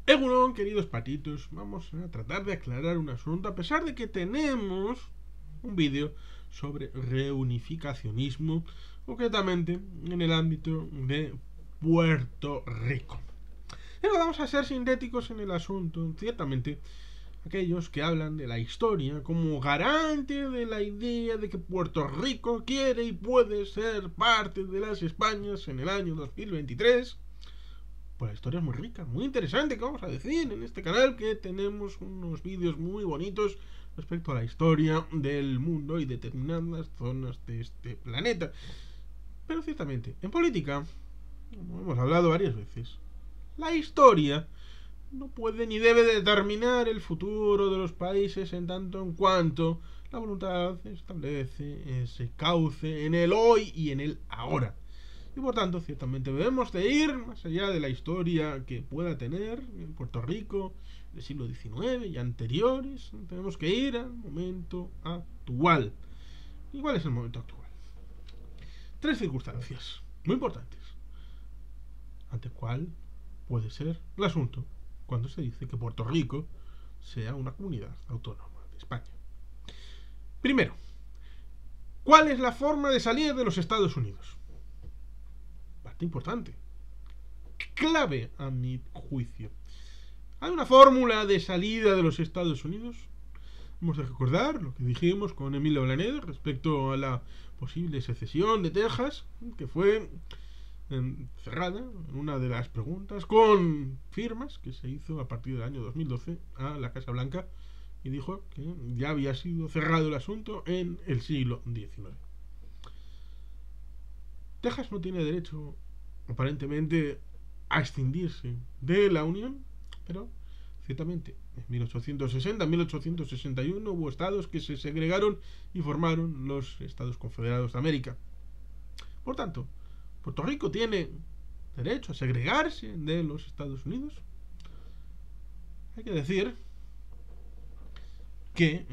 Egunon, queridos patitos, vamos a tratar de aclarar un asunto a pesar de que tenemos un vídeo sobre reunificacionismo, concretamente en el ámbito de Puerto Rico. Pero vamos a ser sintéticos en el asunto. Ciertamente, aquellos que hablan de la historia como garante de la idea de que Puerto Rico quiere y puede ser parte de las Españas en el año 2023, pues la historia es muy rica, muy interesante, que vamos a decir en este canal, que tenemos unos vídeos muy bonitos respecto a la historia del mundo y determinadas zonas de este planeta. Pero ciertamente, en política, como hemos hablado varias veces, la historia no puede ni debe determinar el futuro de los países en tanto en cuanto la voluntad establece ese cauce en el hoy y en el ahora. Y por tanto, ciertamente debemos de ir más allá de la historia que pueda tener en Puerto Rico del siglo XIX y anteriores. Tenemos que ir al momento actual. ¿Y cuál es el momento actual? Tres circunstancias muy importantes ante cuál puede ser el asunto cuando se dice que Puerto Rico sea una comunidad autónoma de España. Primero, ¿cuál es la forma de salir de los Estados Unidos? Parte importante, clave a mi juicio. ¿Hay una fórmula de salida de los Estados Unidos? Hemos de recordar lo que dijimos con Emilio Blanet respecto a la posible secesión de Texas, que fue cerrada en una de las preguntas con firmas que se hizo a partir del año 2012 a la Casa Blanca, y dijo que ya había sido cerrado el asunto en el siglo XIX. Texas no tiene derecho, aparentemente, a escindirse de la Unión, pero ciertamente en 1860, 1861 hubo estados que se segregaron y formaron los Estados Confederados de América. Por tanto, Puerto Rico tiene derecho a segregarse de los Estados Unidos. Hay que decir que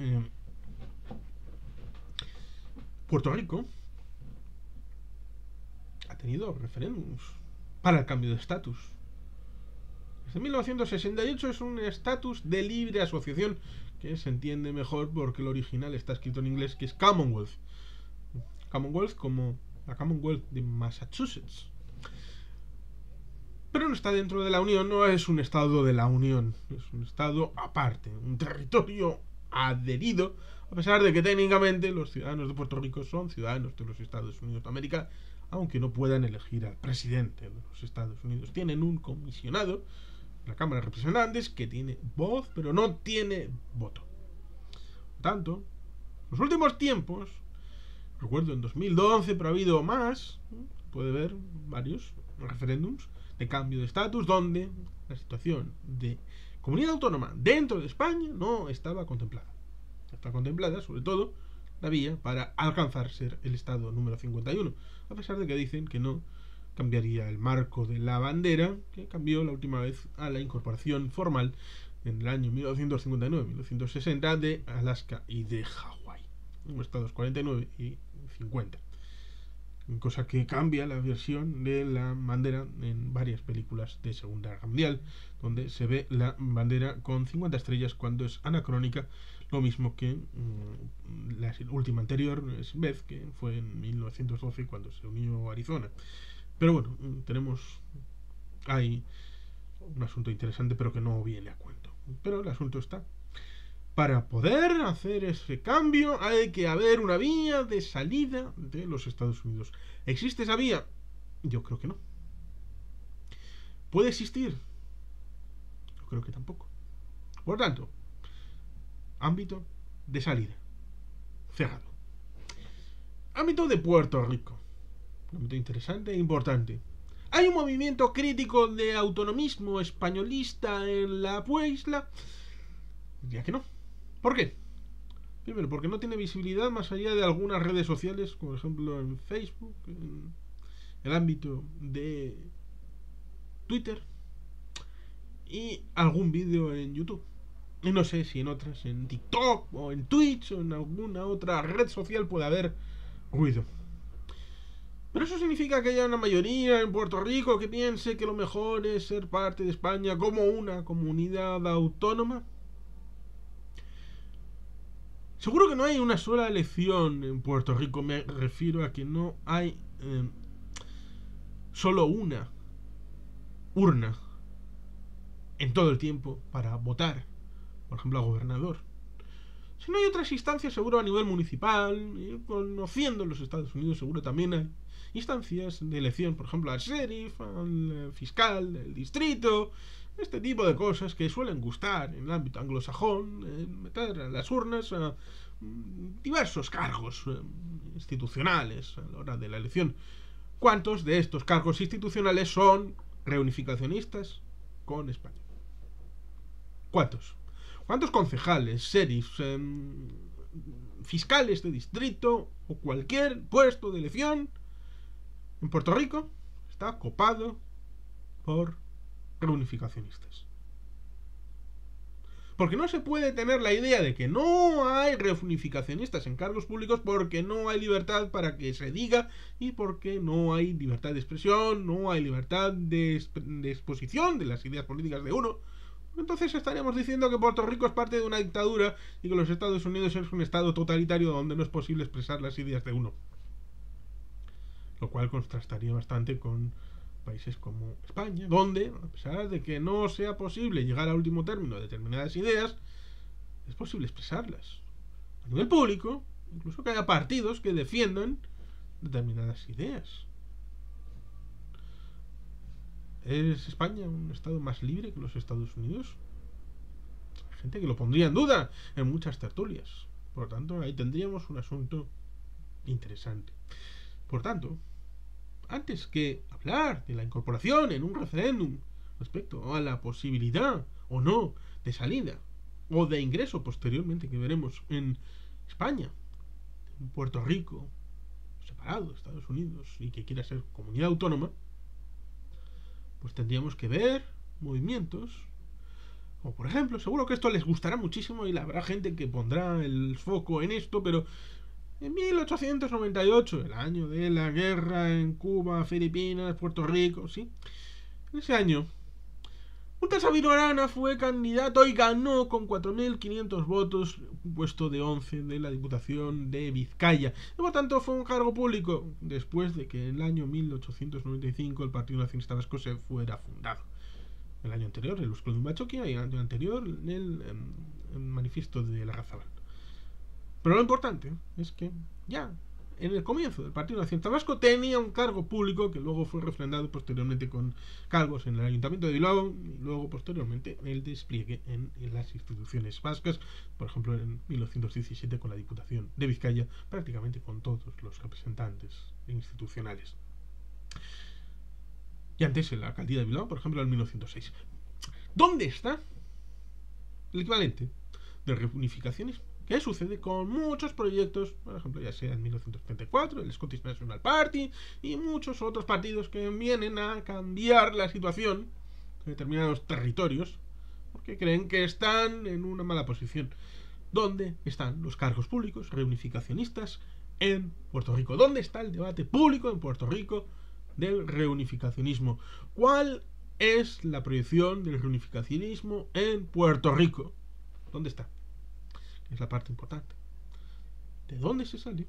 Puerto Rico ha tenido referéndums para el cambio de estatus. Desde 1968 es un estatus de libre asociación, que se entiende mejor porque el original está escrito en inglés, que es Commonwealth. Commonwealth como la Commonwealth de Massachusetts. Pero no está dentro de la Unión, no es un estado de la Unión, es un estado aparte, un territorio adherido, a pesar de que técnicamente los ciudadanos de Puerto Rico son ciudadanos de los Estados Unidos de América, aunque no puedan elegir al presidente de los Estados Unidos. Tienen un comisionado, la Cámara de Representantes, que tiene voz, pero no tiene voto. Por tanto, en los últimos tiempos, recuerdo en 2012, pero ha habido más, puede ver varios referéndums de cambio de estatus donde la situación de comunidad autónoma dentro de España no estaba contemplada. Está contemplada, sobre todo, la vía para alcanzar ser el estado número 51, a pesar de que dicen que no cambiaría el marco de la bandera, que cambió la última vez a la incorporación formal en el año 1959-1960 de Alaska y de Hawái, estados 49 y 50. Cosa que cambia la versión de la bandera en varias películas de Segunda Guerra Mundial, donde se ve la bandera con 50 estrellas cuando es anacrónica, lo mismo que la última anterior vez, que fue en 1912 cuando se unió Arizona. Pero bueno, tenemos ahí un asunto interesante, pero que no viene a cuento. Pero el asunto está. Para poder hacer ese cambio hay que haber una vía de salida de los Estados Unidos. ¿Existe esa vía? Yo creo que no. ¿Puede existir? Yo creo que tampoco. Por tanto, ámbito de salida cerrado. Ámbito de Puerto Rico. Un ámbito interesante e importante. ¿Hay un movimiento crítico de autonomismo españolista en la isla? Diría que no. ¿Por qué? Primero, porque no tiene visibilidad más allá de algunas redes sociales, como por ejemplo en Facebook, en el ámbito de Twitter y algún vídeo en YouTube. Y no sé si en otras, en TikTok o en Twitch o en alguna otra red social puede haber ruido. Pero eso significa que haya una mayoría en Puerto Rico que piense que lo mejor es ser parte de España como una comunidad autónoma. Seguro que no hay una sola elección en Puerto Rico. Me refiero a que no hay solo una urna en todo el tiempo para votar, por ejemplo, a gobernador. Si no hay otras instancias, seguro a nivel municipal, conociendo los Estados Unidos, seguro también hay instancias de elección, por ejemplo, al sheriff, al fiscal del distrito, este tipo de cosas que suelen gustar en el ámbito anglosajón, meter a las urnas a diversos cargos institucionales a la hora de la elección. ¿Cuántos de estos cargos institucionales son reunificacionistas con España? ¿Cuántos? ¿Cuántos concejales, sheriffs, fiscales de distrito o cualquier puesto de elección en Puerto Rico está copado por reunificacionistas? Porque no se puede tener la idea de que no hay reunificacionistas en cargos públicos porque no hay libertad para que se diga y porque no hay libertad de expresión, no hay libertad de exposición de las ideas políticas de uno. Entonces estaríamos diciendo que Puerto Rico es parte de una dictadura y que los Estados Unidos es un estado totalitario donde no es posible expresar las ideas de uno. Lo cual contrastaría bastante con países como España, donde, a pesar de que no sea posible llegar al último término de determinadas ideas, es posible expresarlas a nivel público, incluso que haya partidos que defiendan determinadas ideas. ¿Es España un estado más libre que los Estados Unidos? Hay gente que lo pondría en duda en muchas tertulias. Por lo tanto, ahí tendríamos un asunto interesante. Por tanto, antes que hablar de la incorporación en un referéndum respecto a la posibilidad o no de salida o de ingreso posteriormente que veremos en España, en Puerto Rico, separado de Estados Unidos y que quiera ser comunidad autónoma, pues tendríamos que ver movimientos, como por ejemplo, seguro que esto les gustará muchísimo y habrá gente que pondrá el foco en esto, pero en 1898, el año de la guerra en Cuba, Filipinas, Puerto Rico, ¿sí? En ese año, un tal Sabino Arana fue candidato y ganó con 4.500 votos un puesto de 11 de la Diputación de Vizcaya. Y por tanto fue un cargo público después de que en el año 1895 el Partido Nacionalista Vasco se fuera fundado. El año anterior el Euskal Bachoquia y el año anterior el manifiesto de la Larrazabal. Pero lo importante es que ya en el comienzo del Partido Nacionalista Vasco tenía un cargo público que luego fue refrendado posteriormente con cargos en el Ayuntamiento de Bilbao y luego posteriormente el despliegue en las instituciones vascas, por ejemplo en 1917 con la Diputación de Vizcaya, prácticamente con todos los representantes institucionales. Y antes en la alcaldía de Bilbao, por ejemplo, en 1906. ¿Dónde está el equivalente de reunificaciones? ¿Qué sucede con muchos proyectos? Por ejemplo, ya sea en 1934, el Scottish National Party y muchos otros partidos que vienen a cambiar la situación de determinados territorios porque creen que están en una mala posición. ¿Dónde están los cargos públicos reunificacionistas en Puerto Rico? ¿Dónde está el debate público en Puerto Rico del reunificacionismo? ¿Cuál es la proyección del reunificacionismo en Puerto Rico? ¿Dónde está? Es la parte importante. ¿De dónde se sale?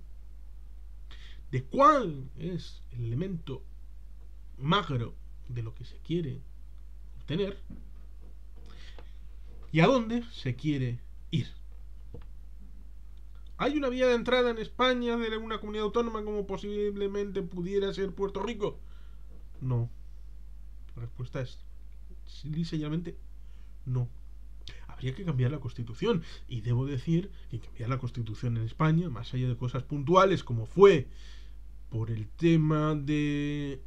¿De cuál es el elemento magro de lo que se quiere obtener? ¿Y a dónde se quiere ir? ¿Hay una vía de entrada en España de una comunidad autónoma como posiblemente pudiera ser Puerto Rico? No. La respuesta es sencillamente no. Habría que cambiar la Constitución. Y debo decir que cambiar la Constitución en España, más allá de cosas puntuales como fue por el tema de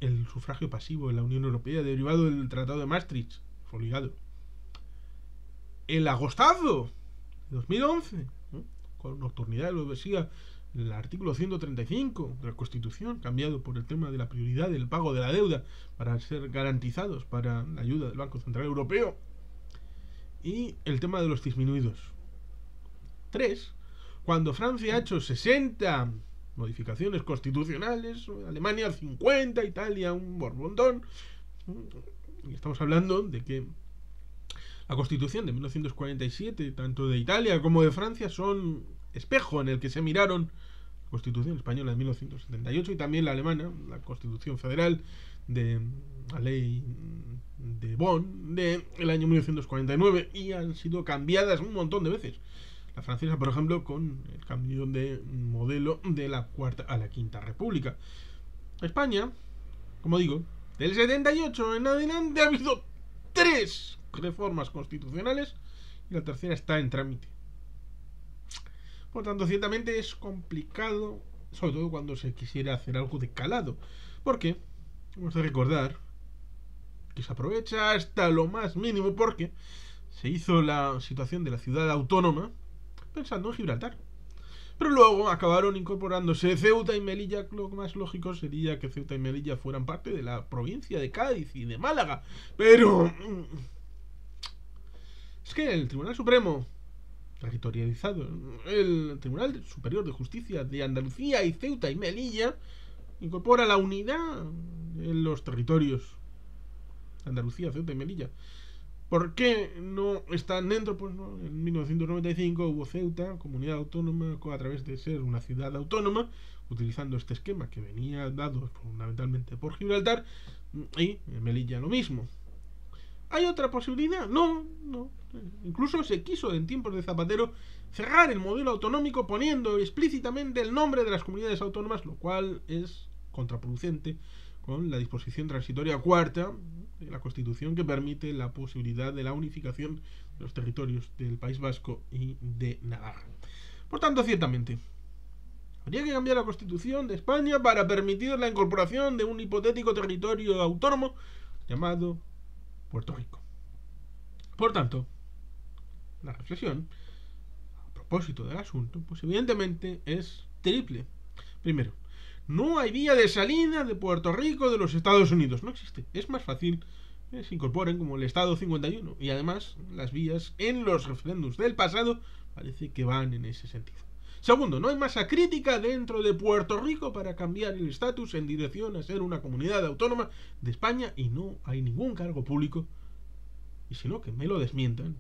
el sufragio pasivo en la Unión Europea derivado del Tratado de Maastricht, fue obligado. El agostazo de 2011, ¿no? Con nocturnidad lo decía el artículo 135 de la Constitución, cambiado por el tema de la prioridad del pago de la deuda para ser garantizados para la ayuda del Banco Central Europeo. Y el tema de los disminuidos. 3. Cuando Francia ha hecho 60 modificaciones constitucionales, Alemania 50, Italia un montón. Y estamos hablando de que la Constitución de 1947, tanto de Italia como de Francia, son espejo en el que se miraron la Constitución española de 1978 y también la alemana, la Constitución Federal de la ley de Bonn del año 1949, y han sido cambiadas un montón de veces. La francesa, por ejemplo, con el cambio de modelo de la cuarta a la quinta república. España, como digo, del 78 en adelante ha habido 3 reformas constitucionales y la tercera está en trámite. Por tanto, ciertamente es complicado, sobre todo cuando se quisiera hacer algo de calado, porque hemos de recordar que se aprovecha hasta lo más mínimo, porque se hizo la situación de la ciudad autónoma pensando en Gibraltar. Pero luego acabaron incorporándose Ceuta y Melilla. Lo más lógico sería que Ceuta y Melilla fueran parte de la provincia de Cádiz y de Málaga. Pero es que el Tribunal Supremo, territorializado, el Tribunal Superior de Justicia de Andalucía y Ceuta y Melilla, incorpora la unidad en los territorios de Andalucía, Ceuta y Melilla. ¿Por qué no están dentro? Pues no, en 1995 hubo Ceuta, comunidad autónoma, a través de ser una ciudad autónoma, utilizando este esquema que venía dado fundamentalmente por Gibraltar, y en Melilla lo mismo. ¿Hay otra posibilidad? No. Incluso se quiso en tiempos de Zapatero cerrar el modelo autonómico poniendo explícitamente el nombre de las comunidades autónomas, lo cual es contraproducente con la disposición transitoria cuarta de la Constitución, que permite la posibilidad de la unificación de los territorios del País Vasco y de Navarra. Por tanto, ciertamente, habría que cambiar la Constitución de España para permitir la incorporación de un hipotético territorio autónomo llamado Puerto Rico. Por tanto, la reflexión a propósito del asunto, pues evidentemente es triple. Primero, no hay vía de salida de Puerto Rico de los Estados Unidos. No existe. Es más fácil que se incorporen como el Estado 51. Y además, las vías en los referéndums del pasado parece que van en ese sentido. Segundo, no hay masa crítica dentro de Puerto Rico para cambiar el estatus en dirección a ser una comunidad autónoma de España, y no hay ningún cargo público, y si no, que me lo desmientan,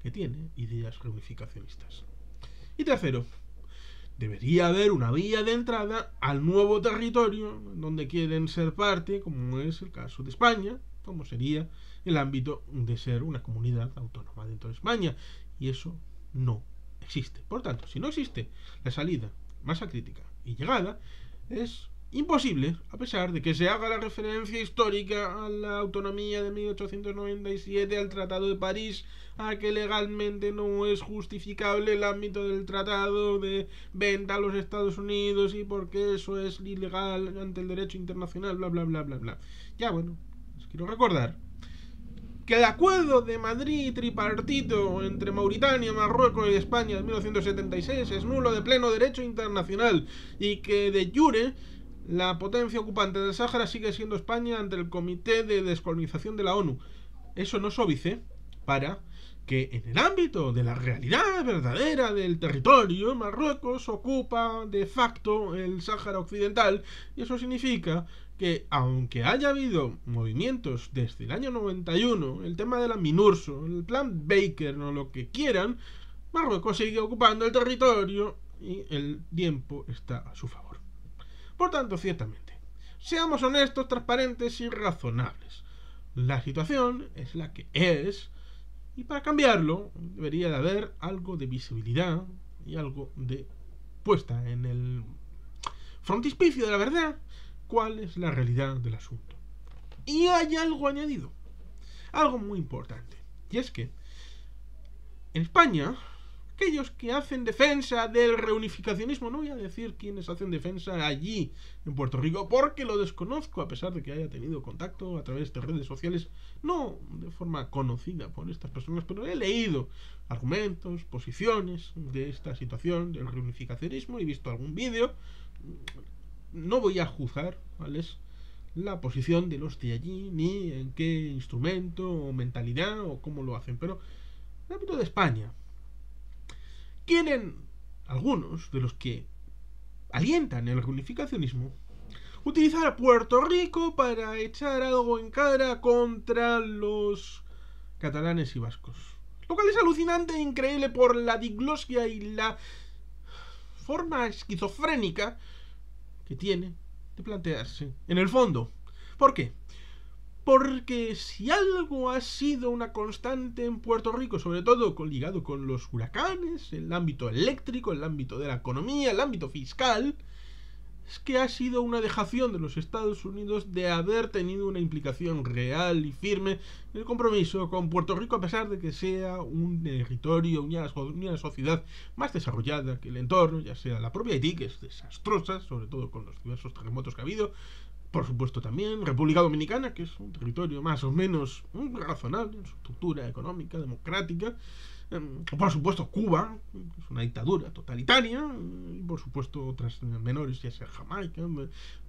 que tiene ideas reunificacionistas. Y tercero, debería haber una vía de entrada al nuevo territorio donde quieren ser parte, como es el caso de España, como sería el ámbito de ser una comunidad autónoma dentro de España. Y eso no existe. Por tanto, si no existe la salida, masa crítica y llegada, es imposible, a pesar de que se haga la referencia histórica a la autonomía de 1897, al Tratado de París, a que legalmente no es justificable el ámbito del tratado de venta a los Estados Unidos y porque eso es ilegal ante el derecho internacional, bla bla bla bla bla. Ya bueno, les quiero recordar que el acuerdo de Madrid tripartito entre Mauritania, Marruecos y España de 1976 es nulo de pleno derecho internacional, y que de jure la potencia ocupante del Sáhara sigue siendo España ante el Comité de Descolonización de la ONU. Eso no es óbice para que en el ámbito de la realidad verdadera del territorio, Marruecos ocupa de facto el Sáhara Occidental, y eso significa que aunque haya habido movimientos desde el año 91, el tema de la MINURSO, el plan Baker o lo que quieran, Marruecos sigue ocupando el territorio y el tiempo está a su favor. Por tanto, ciertamente, seamos honestos, transparentes y razonables. La situación es la que es, y para cambiarlo debería de haber algo de visibilidad y algo de puesta en el frontispicio de la verdad cuál es la realidad del asunto. Y hay algo añadido, algo muy importante, y es que en España, aquellos que hacen defensa del reunificacionismo, no voy a decir quiénes hacen defensa allí en Puerto Rico, porque lo desconozco, a pesar de que haya tenido contacto a través de redes sociales, no de forma conocida por estas personas, pero he leído argumentos, posiciones de esta situación del reunificacionismo, he visto algún vídeo. No voy a juzgar cuál es la posición de los de allí, ni en qué instrumento o mentalidad o cómo lo hacen, pero en el ámbito de España quieren algunos de los que alientan el reunificacionismo, utilizar a Puerto Rico para echar algo en cara contra los catalanes y vascos. Lo cual es alucinante e increíble por la diglosia y la forma esquizofrénica que tiene de plantearse. En el fondo, ¿por qué? Porque si algo ha sido una constante en Puerto Rico, sobre todo ligado con los huracanes, el ámbito eléctrico, el ámbito de la economía, el ámbito fiscal, es que ha sido una dejación de los Estados Unidos de haber tenido una implicación real y firme en el compromiso con Puerto Rico, a pesar de que sea un territorio, una sociedad más desarrollada que el entorno, ya sea la propia Haití, que es desastrosa, sobre todo con los diversos terremotos que ha habido. Por supuesto también República Dominicana, que es un territorio más o menos razonable en su estructura económica, democrática. Por supuesto Cuba, que es una dictadura totalitaria. Y por supuesto otras menores, ya sea Jamaica.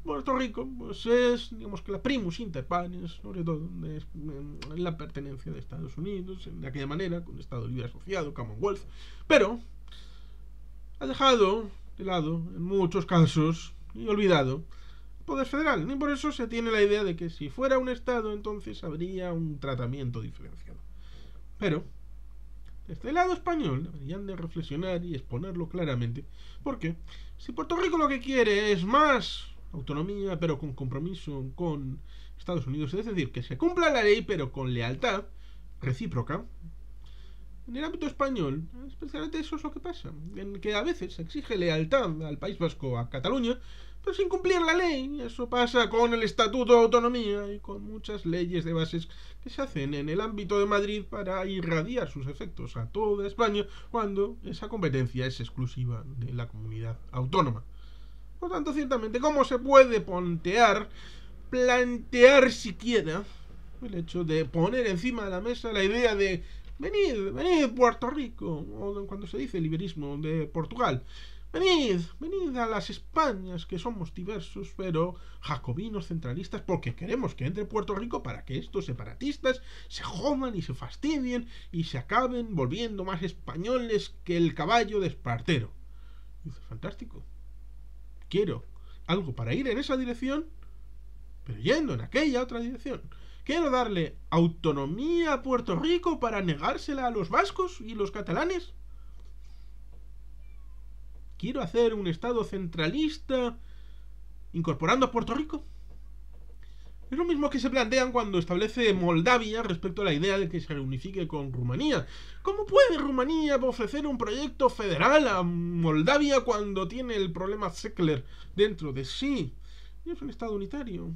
Puerto Rico pues es, digamos que la primus inter pares, sobre todo en la pertenencia de Estados Unidos, de aquella manera, con Estado Libre Asociado, Commonwealth. Pero ha dejado de lado, en muchos casos, y olvidado poder federal, y por eso se tiene la idea de que si fuera un estado entonces habría un tratamiento diferenciado. Pero desde el lado español deberían de reflexionar y exponerlo claramente, porque si Puerto Rico lo que quiere es más autonomía pero con compromiso con Estados Unidos, es decir, que se cumpla la ley pero con lealtad recíproca, en el ámbito español, especialmente eso es lo que pasa, en que a veces se exige lealtad al País Vasco, a Cataluña, pero sin cumplir la ley. Eso pasa con el Estatuto de Autonomía y con muchas leyes de bases que se hacen en el ámbito de Madrid para irradiar sus efectos a toda España cuando esa competencia es exclusiva de la comunidad autónoma. Por tanto, ciertamente, ¿cómo se puede plantear siquiera el hecho de poner encima de la mesa la idea de venid Puerto Rico, o cuando se dice liberismo de Portugal, venid a las Españas, que somos diversos, pero jacobinos, centralistas, porque queremos que entre Puerto Rico para que estos separatistas se jodan y se fastidien y se acaben volviendo más españoles que el caballo de Espartero. Y dice, fantástico. Quiero algo para ir en esa dirección, pero yendo en aquella otra dirección. Quiero darle autonomía a Puerto Rico para negársela a los vascos y los catalanes. Quiero hacer un estado centralista incorporando a Puerto Rico. Es lo mismo que se plantean cuando establece Moldavia respecto a la idea de que se reunifique con Rumanía. ¿Cómo puede Rumanía ofrecer un proyecto federal a Moldavia cuando tiene el problema Seckler dentro de sí? Es un estado unitario.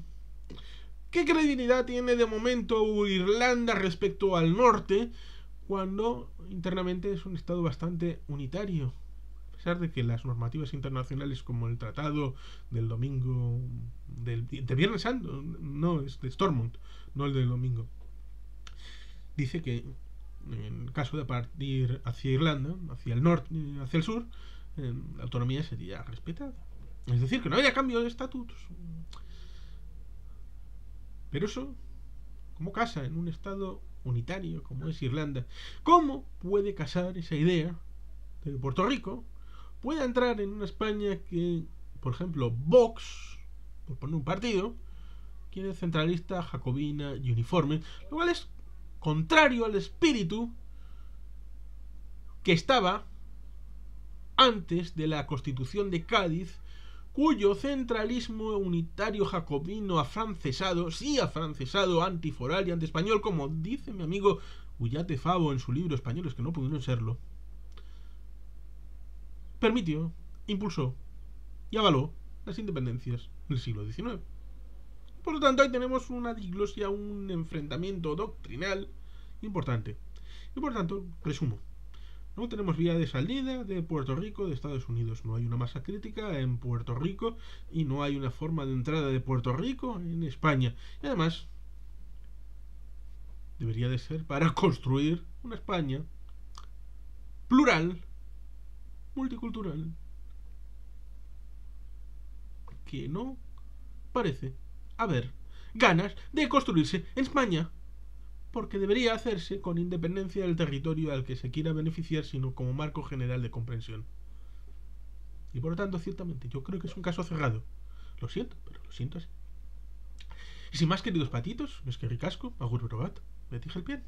¿Qué credibilidad tiene de momento Irlanda respecto al norte cuando internamente es un estado bastante unitario? A pesar de que las normativas internacionales como el tratado del domingo, de Viernes Santo, no, es de Stormont, no el del domingo, dice que en caso de partir hacia Irlanda, hacia el norte, hacia el sur, la autonomía sería respetada. Es decir, que no haya cambio de estatutos. Pero eso, ¿cómo casa en un estado unitario como es Irlanda? ¿Cómo puede casar esa idea de que Puerto Rico pueda entrar en una España que, por ejemplo, Vox, por poner un partido, quiere centralista, jacobina y uniforme, lo cual es contrario al espíritu que estaba antes de la Constitución de Cádiz, cuyo centralismo unitario jacobino afrancesado, sí afrancesado, antiforal y antiespañol, como dice mi amigo Ullate Favo en su libro Españoles que no pudieron serlo, permitió, impulsó y avaló las independencias del siglo XIX. Por lo tanto, ahí tenemos una diglosia, un enfrentamiento doctrinal importante. Y por tanto, resumo. No tenemos vía de salida de Puerto Rico de Estados Unidos. No hay una masa crítica en Puerto Rico y no hay una forma de entrada de Puerto Rico en España. Y además, debería de ser para construir una España plural, multicultural, que no parece haber ganas de construirse en España, porque debería hacerse con independencia del territorio al que se quiera beneficiar, sino como marco general de comprensión. Y por lo tanto, ciertamente, yo creo que es un caso cerrado. Lo siento, pero lo siento así. Y sin más, queridos patitos, es que ricasco, agur probat, Betty Gelpien.